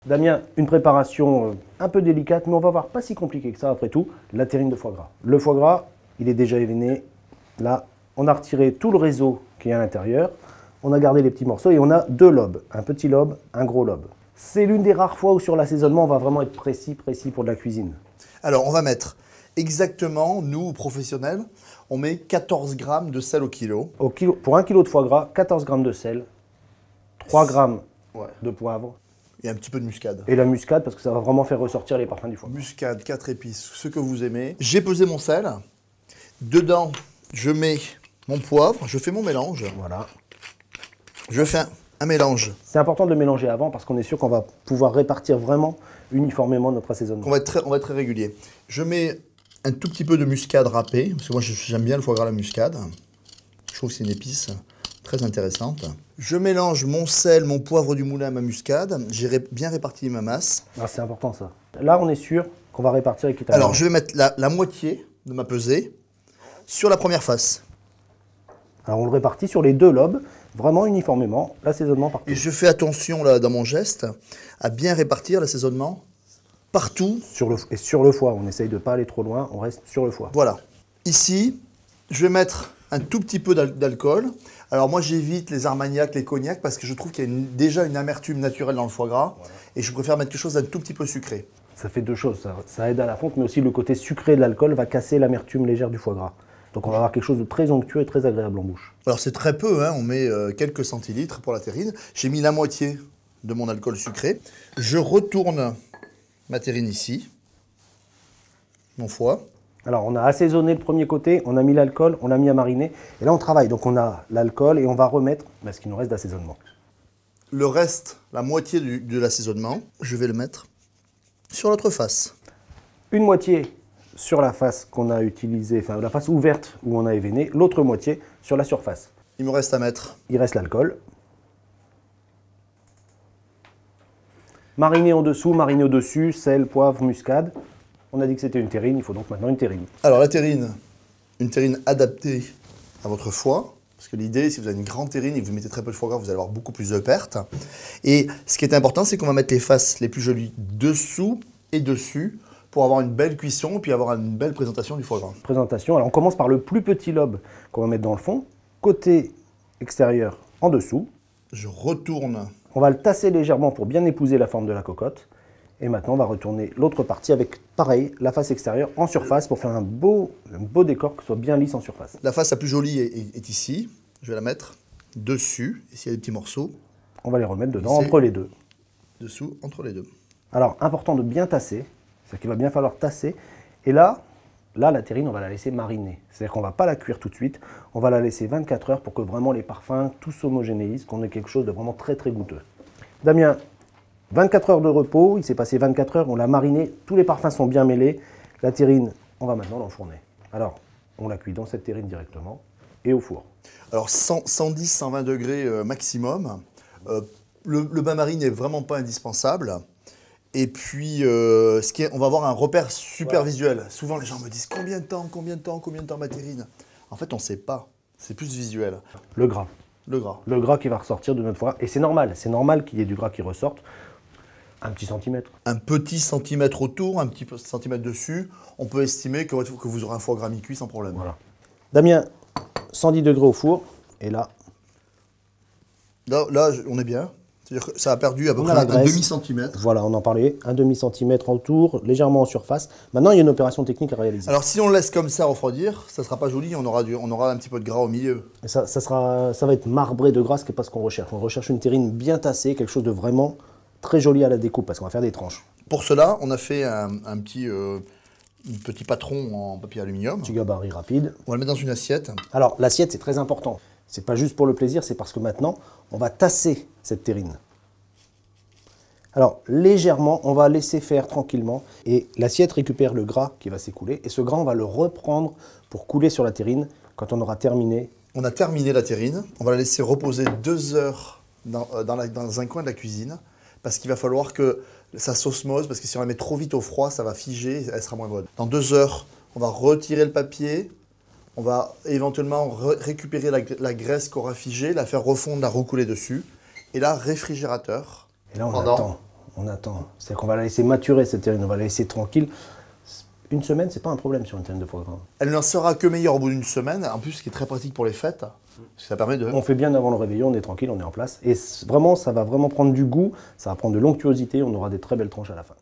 Damien, une préparation un peu délicate, mais on va voir pas si compliqué que ça après tout, la terrine de foie gras. Le foie gras, il est déjà événé. Là, on a retiré tout le réseau qui est à l'intérieur. On a gardé les petits morceaux et on a deux lobes, un petit lobe, un gros lobe. C'est l'une des rares fois où sur l'assaisonnement, on va vraiment être précis pour de la cuisine. Alors, on va mettre exactement, nous, professionnels, on met 14 grammes de sel au kilo. Pour 1 kg de foie gras, 14 grammes de sel, 3 grammes de poivre. Et un petit peu de muscade. Et la muscade, parce que ça va vraiment faire ressortir les parfums du foie. Muscade, 4 épices, ce que vous aimez. J'ai pesé mon sel. Dedans, je mets mon poivre, je fais mon mélange. Voilà. Je fais un mélange. C'est important de le mélanger avant parce qu'on est sûr qu'on va pouvoir répartir vraiment uniformément notre assaisonnement. On va être très régulier. Je mets un tout petit peu de muscade râpée, parce que moi j'aime bien le foie gras à la muscade. Je trouve que c'est une épice très intéressante. Je mélange mon sel, mon poivre du moulin, ma muscade. J'ai bien réparti ma masse. Ah, c'est important ça. Là, on est sûr qu'on va répartir équitablement. Alors, je vais mettre la moitié de ma pesée sur la première face. Alors, on le répartit sur les deux lobes, vraiment uniformément, l'assaisonnement partout. Et je fais attention, là, dans mon geste, à bien répartir l'assaisonnement partout. Et sur le foie, on essaye de ne pas aller trop loin, on reste sur le foie. Voilà. Ici, je vais mettre un tout petit peu d'alcool. Alors moi, j'évite les armagnacs, les cognacs, parce que je trouve qu'il y a déjà une amertume naturelle dans le foie gras. Voilà. Et je préfère mettre quelque chose d'un tout petit peu sucré. Ça fait deux choses, ça aide à la fonte, mais aussi le côté sucré de l'alcool va casser l'amertume légère du foie gras. Donc on va avoir quelque chose de très onctueux et très agréable en bouche. Alors c'est très peu, hein, on met quelques centilitres pour la terrine. J'ai mis la moitié de mon alcool sucré. Je retourne ma terrine ici, mon foie. Alors, on a assaisonné le premier côté, on a mis l'alcool, on l'a mis à mariner. Et là, on travaille. Donc, on a l'alcool et on va remettre ce qu'il nous reste d'assaisonnement. Le reste, la moitié de l'assaisonnement, je vais le mettre sur l'autre face. Une moitié sur la face qu'on a utilisée, enfin la face ouverte où on a événé, l'autre moitié sur la surface. Il me reste à mettre. Il reste l'alcool. Mariner en dessous, mariner au-dessus, sel, poivre, muscade. On a dit que c'était une terrine, il faut donc maintenant une terrine. Alors la terrine, une terrine adaptée à votre foie. Parce que l'idée, si vous avez une grande terrine et que vous mettez très peu de foie gras, vous allez avoir beaucoup plus de pertes. Et ce qui est important, c'est qu'on va mettre les faces les plus jolies dessous et dessus pour avoir une belle cuisson et puis avoir une belle présentation du foie gras. Présentation, alors on commence par le plus petit lobe qu'on va mettre dans le fond, côté extérieur en dessous. Je retourne. On va le tasser légèrement pour bien épouser la forme de la cocotte. Et maintenant, on va retourner l'autre partie avec, pareil, la face extérieure en surface pour faire un beau décor qui soit bien lisse en surface. La face la plus jolie est ici. Je vais la mettre dessus. Et s'il y a des petits morceaux, on va les remettre dedans, entre les deux. Dessous, entre les deux. Alors, important de bien tasser. C'est-à-dire qu'il va bien falloir tasser. Et là, la terrine, on va la laisser mariner. C'est-à-dire qu'on ne va pas la cuire tout de suite. On va la laisser 24 heures pour que vraiment les parfums tous s'homogénéisent, qu'on ait quelque chose de vraiment très, très goûteux. Damien, 24 heures de repos, il s'est passé 24 heures, on l'a mariné, tous les parfums sont bien mêlés. La terrine, on va maintenant l'enfourner. Alors, on la cuit dans cette terrine directement et au four. Alors 110-120 degrés maximum. Le bain-marie n'est vraiment pas indispensable. Et puis, on va avoir un repère super visuel. Souvent, les gens me disent combien de temps ma terrine? En fait, on ne sait pas. C'est plus visuel. Le gras. Le gras. Le gras qui va ressortir de notre foie. Et c'est normal qu'il y ait du gras qui ressorte. Un petit centimètre. Un petit centimètre autour, un petit centimètre dessus. On peut estimer que vous aurez un foie gras mi-cuit sans problème. Voilà. Damien, 110 degrés au four. Et là, on est bien. C'est-à-dire que ça a perdu à peu près un demi-centimètre. Voilà, on en parlait. Un demi-centimètre autour, légèrement en surface. Maintenant, il y a une opération technique à réaliser. Alors, si on le laisse comme ça refroidir, ça ne sera pas joli. On aura un petit peu de gras au milieu. Et ça va être marbré de gras, ce qui n'est pas ce qu'on recherche. On recherche une terrine bien tassée, quelque chose de vraiment très joli à la découpe, parce qu'on va faire des tranches. Pour cela, on a fait un petit patron en papier aluminium. Petit gabarit rapide. On va le mettre dans une assiette. Alors, l'assiette, c'est très important. C'est pas juste pour le plaisir, c'est parce que maintenant, on va tasser cette terrine. Alors, légèrement, on va laisser faire tranquillement. Et l'assiette récupère le gras qui va s'écouler. Et ce gras, on va le reprendre pour couler sur la terrine quand on aura terminé. On a terminé la terrine. On va la laisser reposer 2 heures dans un coin de la cuisine. Parce qu'il va falloir que ça s'osmose. Parce que si on la met trop vite au froid, ça va figer et elle sera moins bonne. Dans 2 heures, on va retirer le papier. On va éventuellement récupérer la graisse qu'on aura figée, la faire refondre, la recouler dessus. Et là, réfrigérateur. Et là, on attend. on attend. C'est-à-dire qu'on va la laisser maturer cette terrine, on va la laisser tranquille. Une semaine, c'est pas un problème sur une terrine de foie gras. Elle n'en sera que meilleure au bout d'une semaine, en plus ce qui est très pratique pour les fêtes, parce que ça permet de... On fait bien avant le réveillon, on est tranquille, on est en place. Et vraiment, ça va vraiment prendre du goût, ça va prendre de l'onctuosité, on aura des très belles tranches à la fin.